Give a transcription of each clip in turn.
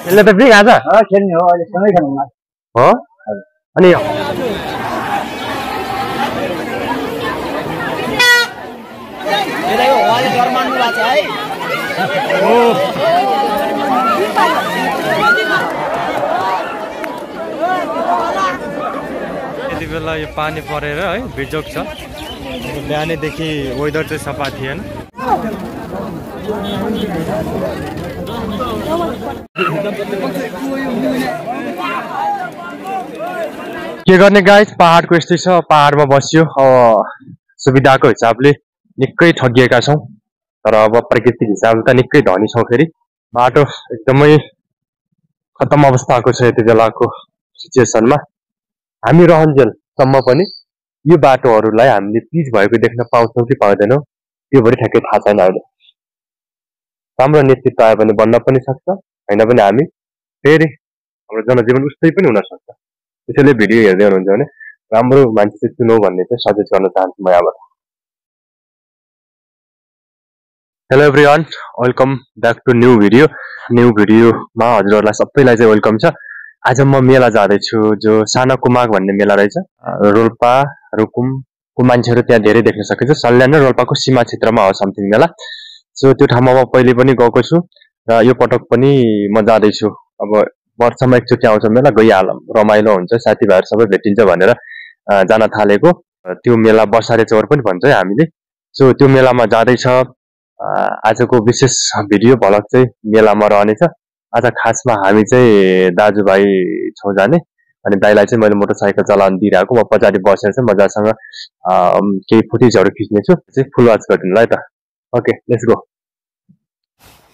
यसले त फ्री खान्छ खेल्ने हो अहिले सँगै खेल्नु हो अनि यति बेला यो पानी परेर है बिजोग छ बिहानैदेखि वेदर चाहिँ सफा थिएन के गर्ने गाइस पहाडको यस्तै छ पहाडमा बस्यो सुविधाको हिसाबले निकै ठगिएका छौं तर अब प्राकृतिक हिसाबले त निकै धनी छौं फेरि बाटो एकदमै खतम अवस्थाको छ यति बेलाको सिचुएसनमा हामी रहन्जेलसम्म पनि यो बाटोहरूलाई हामीले पिच भएको देख्न पाउँछौं कि पाउँदैनौं त्यो पनि ठ्याक्कै थाहा छैन अहिले राम्रो नेतृत्व आयो भने बन्न पनि सक्छ हैन भने हामी फेरि हाम्रो जनजीवन उस्तै पनि हुन सक्छ त्यसैले भिडियो हेर्दै हुनुहुन्छ भने राम्रो मान्छे चाहिँ चुनौ भन्ने चाहिँ सजेस्ट गर्न चाहन्छु म यहाँबाट hello everyone welcome back to new भिडियोमा हजुरहरूलाई सबैलाई चाहिँ वेलकम छ आज म मेला जाँदैछु जो साना कुमाग भन्ने मेला रहेछ रोल्पा रुकुमको मान्छेहरू त्यहाँ धेरै देख्न सकिन्छ सल्यान र रोल्पाको सीमा क्षेत्रमा हो समथिङ मेला सो त्यो ठाउँमा म पहिले पनि गएको छु र यो पटक पनि म जाँदैछु अब वर्षमा एकचोटि आउँछ मेला गइहालौँ रमाइलो हुन्छ साथीभाइहरू सबै भेटिन्छ भनेर जान थालेको त्यो मेला बसारे चौर पनि भन्छ है हामीले सो त्यो मेलामा जाँदैछ आजको विशेष भिडियो भ्लग चाहिँ मेलामा रहनेछ आज खासमा हामी चाहिँ दाजुभाइ छौँ जाने अनि दाइलाई चाहिँ मैले मोटरसाइकल चलाउन दिइरहेको म पछाडि बसेर चाहिँ मजासँग केही फुटेजहरू खिच्नेछु चाहिँ फुल वाच गरिदिनु ल त ओके लेट्स गो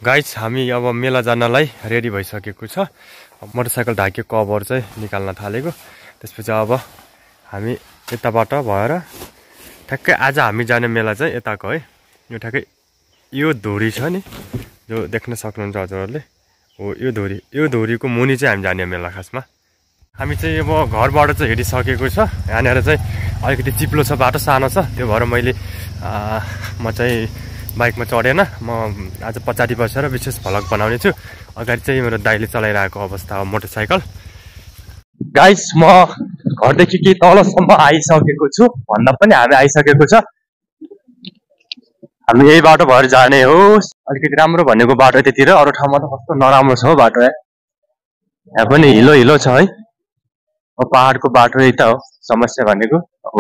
गाइस हामी अब मेला जानलाई रेडी भइसकेको छ मोटरसाइकल ढाकिएको कभर चाहिँ निकाल्न थालेको त्यसपछि अब हामी यताबाट भएर ठ्याक्कै आज हामी जाने मेला चाहिँ यताको है यो ठ्याक्कै यो धुरी छ नि जो देख्न सक्नुहुन्छ हजुरहरूले हो यो धुरीको मुनि चाहिँ हामी जाने मेला खासमा हामी चाहिँ अब घरबाट चाहिँ हेरिसकेको छ यहाँनिर चाहिँ अलिकति चिप्लो छ बाटो सानो छ त्यो भएर मैले म चाहिँ बाइकमा चढेन म आज पछाडि बसेर विशेष भ्लग बनाउने छु अगाडि चाहिँ मेरो दाइले चलाइरहेको अवस्था हो मोटरसाइकल गाइस म घरदेखि केही तलसम्म आइसकेको छु भन्दा पनि हामी आइसकेको छ हामी यही बाटो भएर जाने हो अलिकति राम्रो भनेको बाटो यतितिर अरू ठाउँमा त कस्तो नराम्रो छ हो बाटो यहाँ पनि हिलो छ है पहाडको बाटो यही त हो समस्या भनेको अब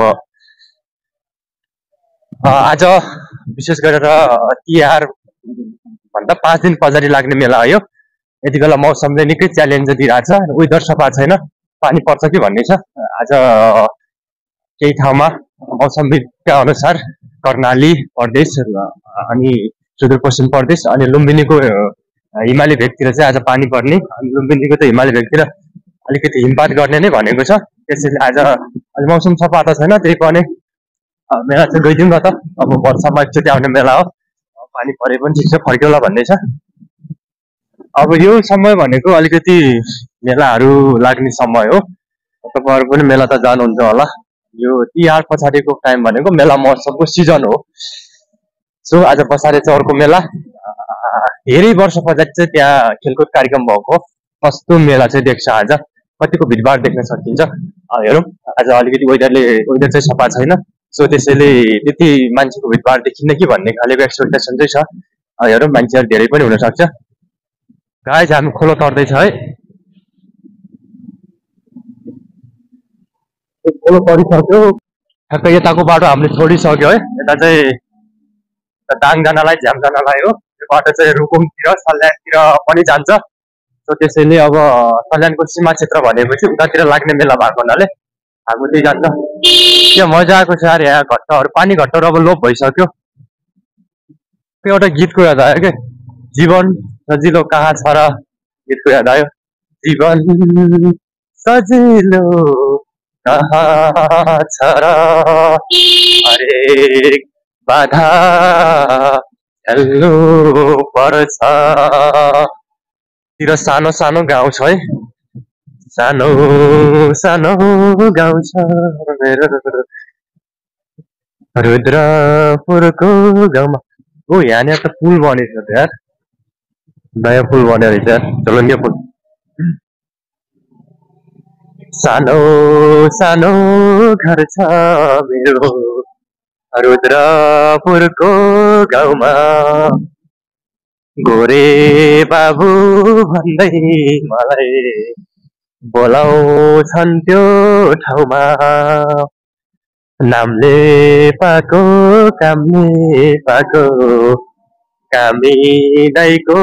आज विशेष गरेर तिहार भन्दा 5 दिन पछाडि लाग्ने मेला हो यति बेला मौसमले निकै च्यालेन्ज दिइरहेछ वेदर सफा छैन पानी पर्छ कि भन्ने छ आज केही ठाउँमा मौसमविदका अनुसार कर्णाली प्रदेश अनि सुदूरपश्चिम प्रदेश अनि लुम्बिनीको हिमाली भेगतिर चाहिँ आज पानी पर्ने अनि लुम्बिनीको त हिमाली भेगतिर अलिकति हिमपात गर्ने नै भनेको छ त्यसैले आज मौसम सफा त छैन त्यही पनि मेला चाहिँ गइदिउँ न त अब वर्षमा एकचोटि आउने मेला हो पानी परे पनि ठिक छ फर्क्यौला भन्ने छ अब यो समय भनेको अलिकति मेलाहरू लाग्ने समय हो तपाईहरु पनि मेला त जानुहुन्छ होला यो तिहार पछाडिको टाइम भनेको मेला महोत्सवको सिजन हो सो आज बसारे चौरको मेला धेरै वर्ष पछाडि चाहिँ त्यहाँ खेलकुद कार्यक्रम भएको कस्तो मेला चाहिँ देख्छ आज कतिको भिडभाड देख्न सकिन्छ हेरौँ आज अलिकति वेदर चाहिँ सफा छैन सो त्यसैले त्यति मान्छेको भिडभाड देखिन्न कि भन्ने खालेको एक्सपेक्टेसन चाहिँ छ हेरौँ मान्छेहरू धेरै पनि हुन सक्छ गाइस हामी खोलो तर्दैछ है खोलो तरिसक्यो ठ्याक्कै यताको बाटो हामीले छोडिसक्यो है यता चाहिँ दाङ जानलाई झ्याम जानलाई हो यो बाटो चाहिँ रुकुमतिर सल्यानतिर पनि जान्छ सो त्यसैले अब सल्यानको सीमा क्षेत्र भनेपछि उतातिर लाग्ने मेला भएको हुनाले हामी त्यही जान्छ के मजा आएको छ यार यहाँ घट्टहरू पानी घट्टहरू अब लोप भइसक्यो एउटा गीतको याद आयो के जीवन सजिलो कहाँ छ र गीतको याद आयो जीवन सजिलो कहाँ छ र हरेक बाधा झेल्नु पर्छ तिर सानो सानो गाउँ छ है सानो सानो गाउँ छ मेरो रुद्रपुरको गाउँमा ओ यहाँनिर त पुल बनेछ त यार नयाँ पुल बन्यो रहेछ झोलङ्गे पुल सानो सानो घर छ मेरो रुद्रपुरको गाउँमा गोरे बाबु भन्दै मलाई बोलाउँछन् त्यो ठाउँमा नामले पाको कामले पाको कामी दाइको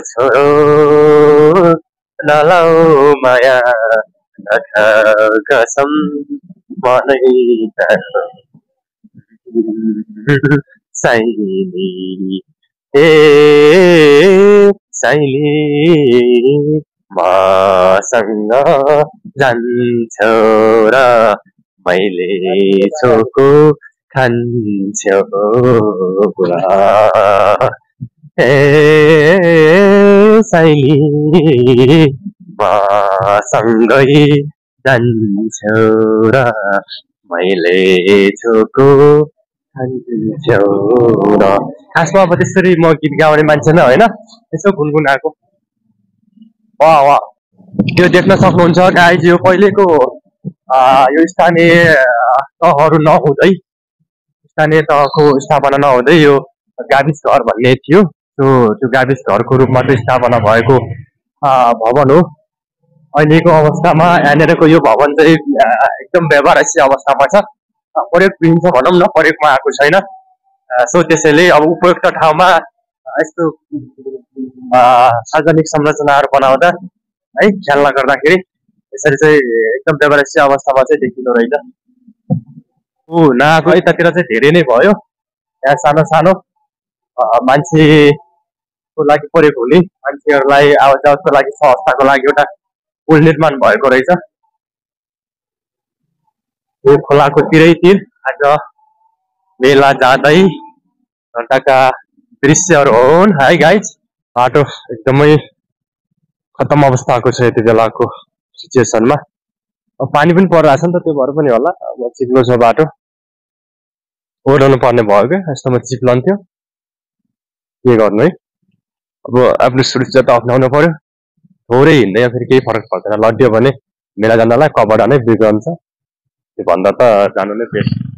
छोरो नलाउ माया नखाऊ कसम मनै साइली ए साइली मसँग जान्छौ र मैले छोको खान्छौ ए साइली मसँगै जान्छौ र मैले छोको खान्छौ र खासमा अब त्यसरी म गीत गाउने मान्छे नै होइन यसो गुनगुनाएको वा वा त्यो देख्न सक्नुहुन्छ गाइज यो पहिलेको यो स्थानीय तहहरू नहुँदै स्थानीय तहको स्थापना नहुँदै यो गाविस घर भन्ने थियो त्यो गाविस घरको रूपमा चाहिँ स्थापना भएको भवन हो अहिलेको अवस्थामा यहाँनिरको यो भवन चाहिँ एकदम व्यवहारस्य अवस्थामा छ प्रयोग दिन्छ भनौँ न प्रयोगमा आएको छैन सो त्यसैले अब उपयुक्त ठाउँमा यस्तो सार्वजनिक संरचनाहरू बनाउँदा है ख्याल नगर्दाखेरि यसरी चाहिँ एकदम व्यवहारस्य अवस्थामा चाहिँ देखिँदो रहेछ ऊ नआएको यतातिर चाहिँ धेरै नै भयो यहाँ सानो सानो मान्छेको लागि प्रयोग हुने मान्छेहरूलाई आवत जावतको लागि सहजताको लागि एउटा पुल निर्माण भएको रहेछ यो खोलाको तिरैतिर आज मेला जाँदै घन्टाका दृश्यहरू हुन् है गाइज बाटो एकदमै खतम अवस्थाको छ यति बेलाको सिचुएसनमा अब पानी पनि परिरहेछ नि त त्यो भएर पनि होला अब चिप्लो छ बाटो ओढाउनु पर्ने भयो क्या यस्तोमा चिप्लन्थ्यो के गर्नु है अब आफ्नो सुरक्षा त अप्नाउनु पर्यो थोरै हिँड्दै फेरि केही फरक पर्दैन लड्यो भने मेला जान्नलाई कपडा नै बिग्रन्छ त्यो भन्दा त जानु नै बेस्ट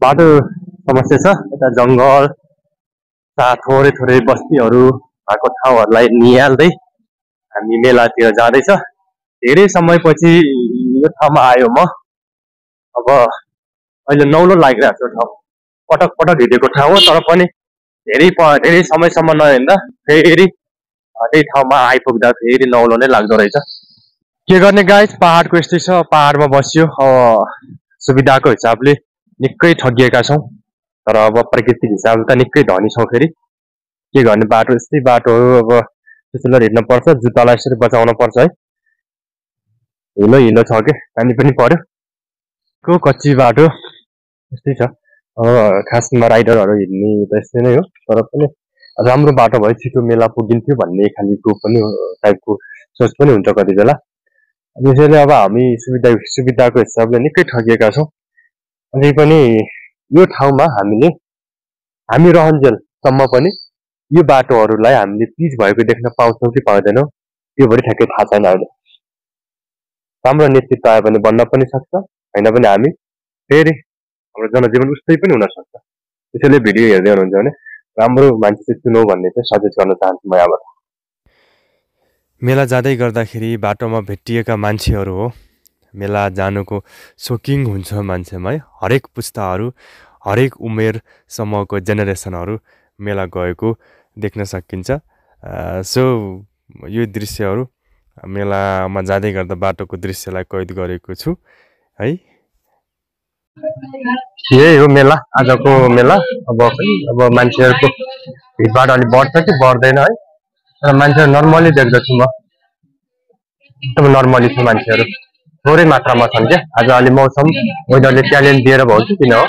बाटो समस्या छ यता जङ्गल थोरै थोरै बस्तीहरू भएको ठाउँहरूलाई निहाल्दै हामी मेलातिर जाँदैछ धेरै समयपछि यो ठाउँमा आयो म अब अहिले नौलो लागिरहेको छ ठाउँ पटक पटक हिँडेको ठाउँ हो तर पनि धेरै समयसम्म नहिँड्दा फेरि त्यही ठाउँमा आइपुग्दा फेरि नौलो नै लाग्दो रहेछ के गर्ने गाइस पहाडको यस्तै छ पहाडमा बस्यो सुविधाको हिसाबले निकै ठगिएका छौँ तर अब प्राकृतिक हिसाबले त निकै धनी छौँ फेरि के गर्ने बाटो यस्तै बाटो हो अब त्यसैले हिँड्नुपर्छ जुत्तालाई यसरी बचाउन पर्छ है हिलो छ के पानी पनि पर्यो को कच्ची बाटो यस्तै छ अब खासमा राइडरहरू हिँड्ने त यस्तै नै हो तर पनि राम्रो बाटो भए छिटो मेला पुगिन्थ्यो भन्ने खालिको पनि टाइपको सोच पनि हुन्छ कति बेला त्यसैले अब हामी सुविधाको हिसाबले निकै ठगिएका छौँ अझै पनि यो ठाउँमा हामी रहन्जेलसम्म पनि यो बाटोहरूलाई हामीले पिच भएको देख्न पाउँछौँ कि पाउँदैनौँ त्यो पनि ठ्याक्कै थाहा छैन अहिले राम्रो नेतृत्व आयो भने बन्न पनि सक्छ होइन भने हामी फेरि हाम्रो जनजीवन उस्तै पनि हुनसक्छ त्यसैले भिडियो हेर्दै हुनुहुन्छ भने राम्रो मान्छे चाहिँ चुनौ भन्ने चाहिँ सजेस्ट गर्न चाहन्छु म यहाँबाट मेला जाँदै गर्दाखेरि बाटोमा भेटिएका मान्छेहरू हो मेला जानुको सोकिङ हुन्छ मान्छेमा है हरेक पुस्ताहरू हरेक उमेरसम्मको जेनेरेसनहरू मेला गएको देख्न सकिन्छ सो यो दृश्यहरू मेलामा जाँदै गर्दा बाटोको दृश्यलाई कैद गरेको छु है यही हो मेला आजको मेला अब मान्छेहरूको भिडभाड अलि बढ्छ कि बढ्दैन है तर मान्छेहरू नर्मली देख्दछु म एकदम नर्मली छ मान्छेहरू थोरै मात्रामा छन् क्या आज अलि मौसम वेदरले च्यालेन्ज दिएर भयो कि किन हो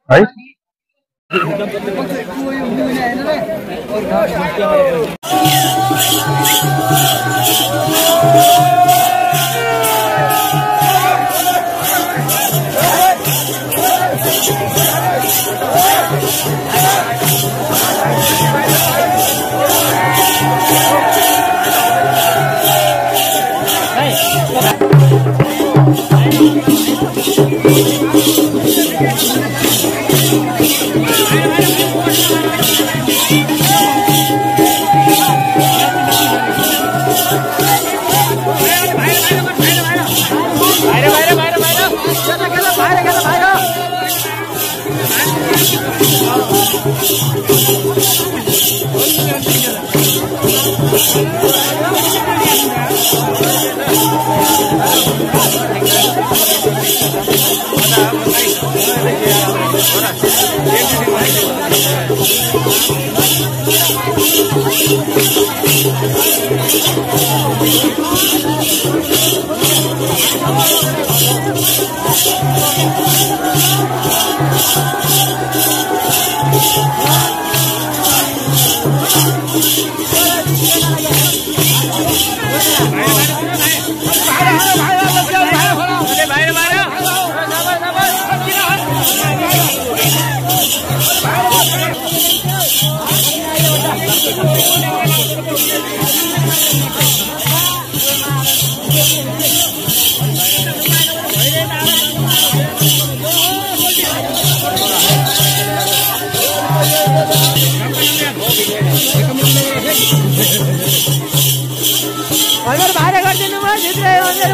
है भाइरल गरिदिनु भयो भित्रै हजुर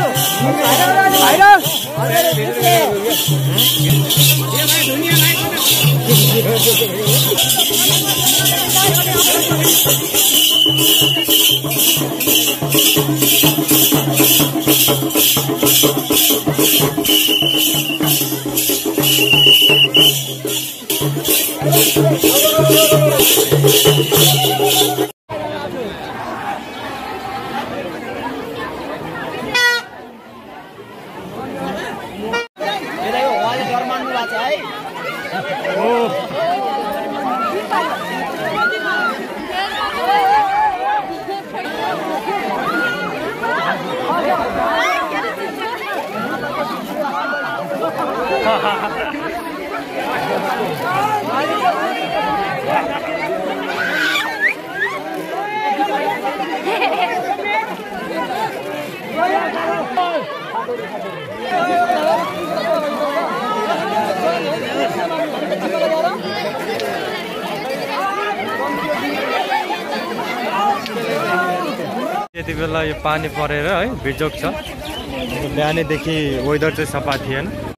यति बेला यो पानी परेर है बिजोक छ। बिहानैदेखि वेदर चाहिँ सफा थिएन।